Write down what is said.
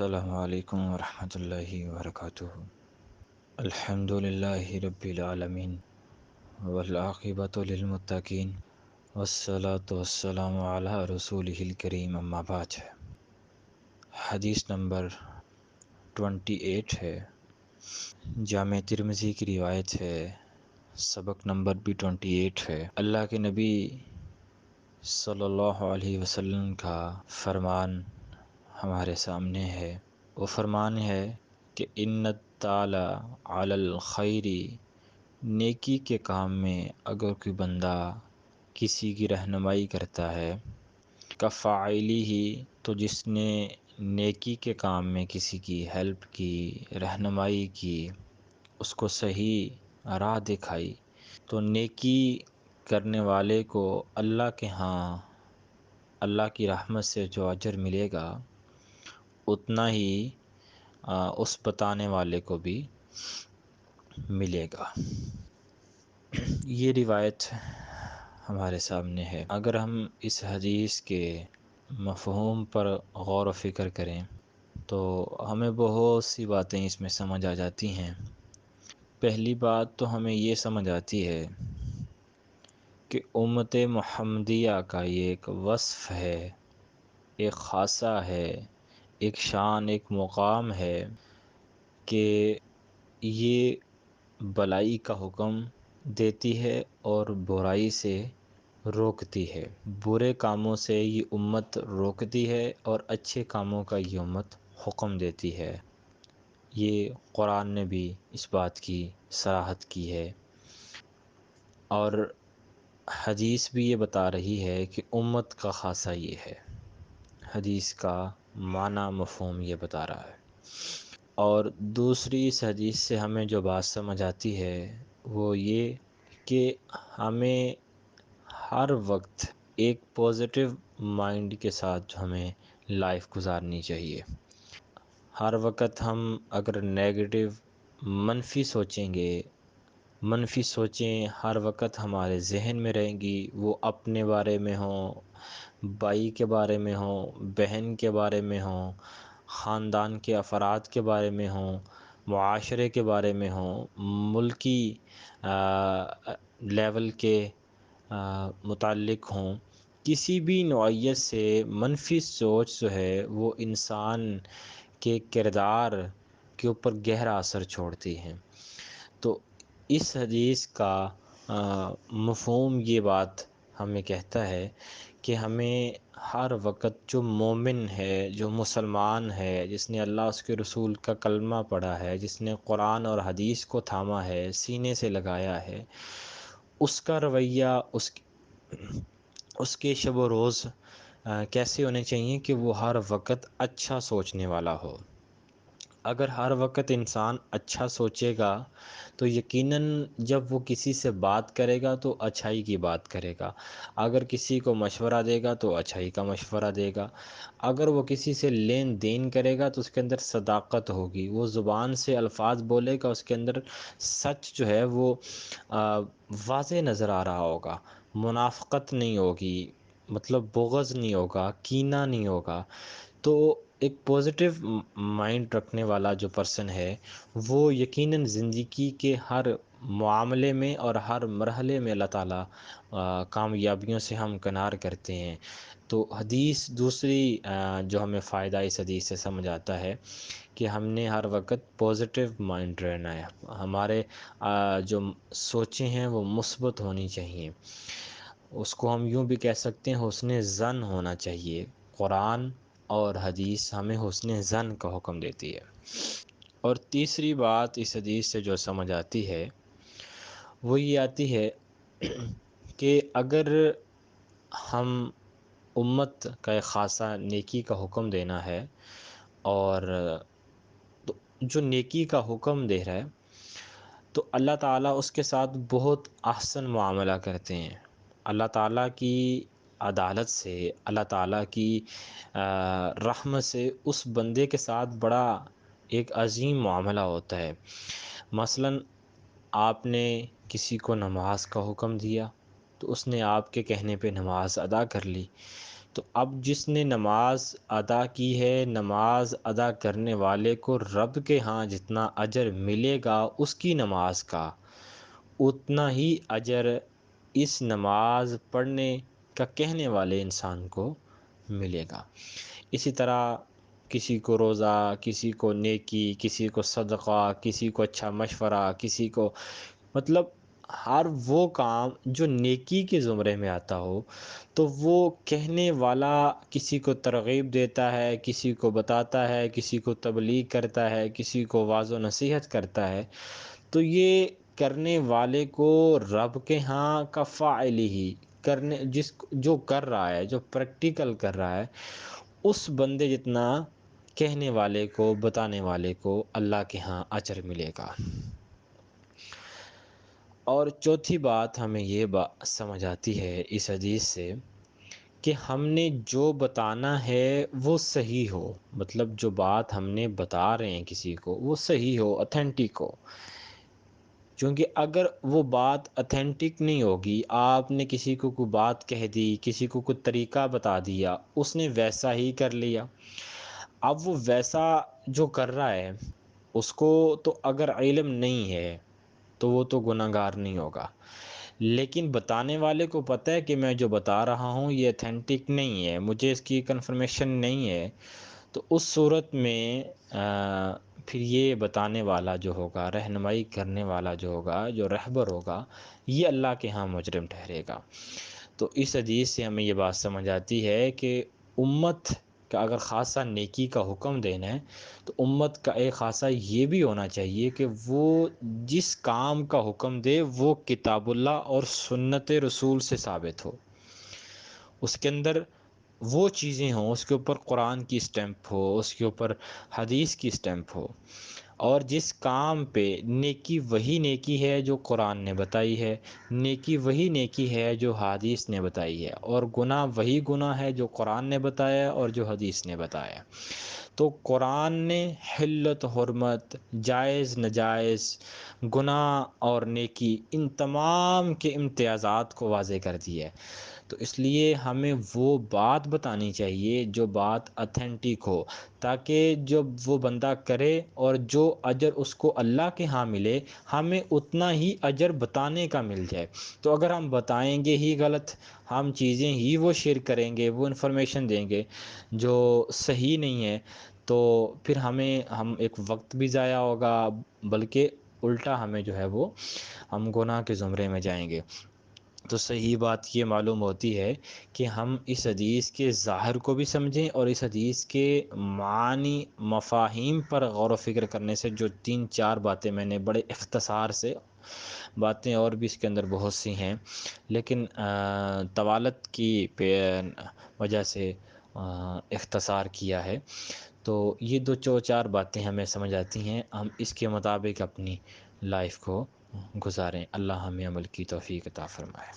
السلام علیکم ورحمۃ اللہ وبرکاتہ۔ الحمد للہ رب العالمین والعاقبۃ للمتقین والصلاۃ والسلام علی رسولہ الکریم، اما بعد۔ حدیث نمبر 28 ہے، جامع ترمذی کی روایت ہے، سبق نمبر بھی 28 ہے۔ اللہ کے نبی صلی اللہ علیہ وسلم کا فرمان ہمارے سامنے ہے۔ وہ فرمان ہے کہ ان الدال علی الخیر، نیکی کے کام میں اگر کوئی بندہ کسی کی رہنمائی کرتا ہے، کفاعلی ہی، تو جس نے نیکی کے کام میں کسی کی ہیلپ کی، رہنمائی کی، اس کو صحیح راہ دکھائی، تو نیکی کرنے والے کو اللہ کے ہاں اللہ کی رحمت سے جو اجر ملے گا، اتنا ہی اس بتانے والے کو بھی ملے گا۔ یہ روایت ہمارے سامنے ہے۔ اگر ہم اس حدیث کے مفہوم پر غور و فکر کریں تو ہمیں بہت سی باتیں اس میں سمجھ آ جاتی ہیں۔ پہلی بات تو ہمیں یہ سمجھ آتی ہے کہ امت محمدیہ کا یہ ایک وصف ہے، ایک خاصہ ہے، ایک شان، ایک مقام ہے کہ یہ بلائی کا حکم دیتی ہے اور برائی سے روکتی ہے۔ برے کاموں سے یہ امت روکتی ہے اور اچھے کاموں کا یہ امت حکم دیتی ہے۔ یہ قرآن نے بھی اس بات کی صراحت کی ہے، اور حدیث بھی یہ بتا رہی ہے کہ امت کا خاصہ یہ ہے۔ حدیث کا معنی مفہوم یہ بتا رہا ہے۔ اور دوسری اس حدیث سے ہمیں جو بات سمجھ آتی ہے وہ یہ کہ ہمیں ہر وقت ایک پازیٹیو مائنڈ کے ساتھ ہمیں لائف گزارنی چاہیے۔ ہر وقت ہم اگر نیگیٹو، منفی سوچیں گے، منفی سوچیں ہر وقت ہمارے ذہن میں رہیں گی، وہ اپنے بارے میں ہوں، بھائی کے بارے میں ہوں، بہن کے بارے میں ہوں، خاندان کے افراد کے بارے میں ہوں، معاشرے کے بارے میں ہوں، ملکی لیول کے متعلق ہوں، کسی بھی نوعیت سے منفی سوچ جو ہے وہ انسان کے کردار کے اوپر گہرا اثر چھوڑتی ہیں۔ تو اس حدیث کا مفہوم یہ بات ہمیں کہتا ہے کہ ہمیں ہر وقت جو مومن ہے، جو مسلمان ہے، جس نے اللہ اس کے رسول کا کلمہ پڑھا ہے، جس نے قرآن اور حدیث کو تھاما ہے، سینے سے لگایا ہے، اس کا رویہ، اس کے شب و روز کیسے ہونے چاہیے کہ وہ ہر وقت اچھا سوچنے والا ہو۔ اگر ہر وقت انسان اچھا سوچے گا تو یقیناً جب وہ کسی سے بات کرے گا تو اچھائی کی بات کرے گا، اگر کسی کو مشورہ دے گا تو اچھائی کا مشورہ دے گا، اگر وہ کسی سے لین دین کرے گا تو اس کے اندر صداقت ہوگی، وہ زبان سے الفاظ بولے گا، اس کے اندر سچ جو ہے وہ واضح نظر آ رہا ہوگا، منافقت نہیں ہوگی، مطلب بغض نہیں ہوگا، کینہ نہیں ہوگا۔ تو ایک پازیٹیو مائنڈ رکھنے والا جو پرسن ہے وہ یقیناً زندگی کے ہر معاملے میں اور ہر مرحلے میں اللہ تعالیٰ کامیابیوں سے ہمکنار کرتے ہیں۔ تو حدیث دوسری جو ہمیں فائدہ اس حدیث سے سمجھ آتا ہے کہ ہم نے ہر وقت پازیٹیو مائنڈ رہنا ہے، ہمارے جو سوچیں ہیں وہ مثبت ہونی چاہیے، اس کو ہم یوں بھی کہہ سکتے ہیں حسن ظن ہونا چاہیے۔ قرآن اور حدیث ہمیں حسن ظن کا حکم دیتی ہے۔ اور تیسری بات اس حدیث سے جو سمجھ آتی ہے وہ یہ آتی ہے کہ اگر ہم امت کا ایک خاصہ نیکی کا حکم دینا ہے، اور جو نیکی کا حکم دے رہا ہے تو اللہ تعالیٰ اس کے ساتھ بہت احسن معاملہ کرتے ہیں۔ اللہ تعالیٰ کی عدالت سے، اللہ تعالیٰ کی رحمت سے اس بندے کے ساتھ بڑا ایک عظیم معاملہ ہوتا ہے۔ مثلاً آپ نے کسی کو نماز کا حکم دیا تو اس نے آپ کے کہنے پہ نماز ادا کر لی، تو اب جس نے نماز ادا کی ہے، نماز ادا کرنے والے کو رب کے ہاں جتنا اجر ملے گا اس کی نماز کا، اتنا ہی اجر اس نماز پڑھنے کا کہنے والے انسان کو ملے گا۔ اسی طرح کسی کو روزہ، کسی کو نیکی، کسی کو صدقہ، کسی کو اچھا مشورہ، کسی کو مطلب ہر وہ کام جو نیکی کے زمرے میں آتا ہو، تو وہ کہنے والا کسی کو ترغیب دیتا ہے، کسی کو بتاتا ہے، کسی کو تبلیغ کرتا ہے، کسی کو واعظ و نصیحت کرتا ہے، تو یہ کرنے والے کو رب کے ہاں کا فاعل ہی، کرنے جو کر رہا ہے، جو پریکٹیکل کر رہا ہے، اس بندے جتنا کہنے والے کو، بتانے والے کو اللہ کے ہاں اجر ملے گا۔ اور چوتھی بات ہمیں یہ سمجھ آتی ہے اس حدیث سے کہ ہم نے جو بتانا ہے وہ صحیح ہو، مطلب جو بات ہم نے بتا رہے ہیں کسی کو وہ صحیح ہو، اتھینٹک ہو۔ چونکہ اگر وہ بات اتھینٹک نہیں ہوگی، آپ نے کسی کو کوئی بات کہہ دی، کسی کو کوئی طریقہ بتا دیا، اس نے ویسا ہی کر لیا، اب وہ ویسا جو کر رہا ہے اس کو تو اگر علم نہیں ہے تو وہ تو گناہ گار نہیں ہوگا، لیکن بتانے والے کو پتہ ہے کہ میں جو بتا رہا ہوں یہ اتھینٹک نہیں ہے، مجھے اس کی کنفرمیشن نہیں ہے، تو اس صورت میں پھر یہ بتانے والا جو ہوگا، رہنمائی کرنے والا جو ہوگا، جو رہبر ہوگا، یہ اللہ کے ہاں مجرم ٹھہرے گا۔ تو اس حدیث سے ہمیں یہ بات سمجھ آتی ہے کہ امت کا اگر خاصہ نیکی کا حکم دینا ہے تو امت کا ایک خاصہ یہ بھی ہونا چاہیے کہ وہ جس کام کا حکم دے وہ کتاب اللہ اور سنت رسول سے ثابت ہو، اس کے اندر وہ چیزیں ہوں، اس کے اوپر قرآن کی اسٹیمپ ہو، اس کے اوپر حدیث کی اسٹیمپ ہو، اور جس کام پہ نیکی وہی نیکی ہے جو قرآن نے بتائی ہے، نیکی وہی نیکی ہے جو حدیث نے بتائی ہے، اور گناہ وہی گناہ ہے جو قرآن نے بتایا اور جو حدیث نے بتایا۔ تو قرآن نے حلت، حرمت، جائز ناجائز، گناہ اور نیکی، ان تمام کے امتیازات کو واضح کر دیا ہے۔ تو اس لیے ہمیں وہ بات بتانی چاہیے جو بات اتھینٹک ہو، تاکہ جب وہ بندہ کرے اور جو اجر اس کو اللہ کے ہاں ملے، ہمیں اتنا ہی اجر بتانے کا مل جائے۔ تو اگر ہم بتائیں گے ہی غلط، ہم چیزیں ہی وہ شیئر کریں گے، وہ انفارمیشن دیں گے جو صحیح نہیں ہے، تو پھر ہم ایک وقت بھی ضائع ہوگا، بلکہ الٹا ہمیں جو ہے وہ ہم گناہ کے زمرے میں جائیں گے۔ تو صحیح بات یہ معلوم ہوتی ہے کہ ہم اس حدیث کے ظاہر کو بھی سمجھیں، اور اس حدیث کے معنی، مفاہیم پر غور و فکر کرنے سے جو 3-4 باتیں میں نے بڑے اختصار سے، باتیں اور بھی اس کے اندر بہت سی ہیں لیکن طوالت کی وجہ سے اختصار کیا ہے، تو یہ 2-4 باتیں ہمیں سمجھ آتی ہیں، ہم اس کے مطابق اپنی لائف کو گزاریں۔ اللہ ہمیں عمل کی توفیق عطا فرمائے۔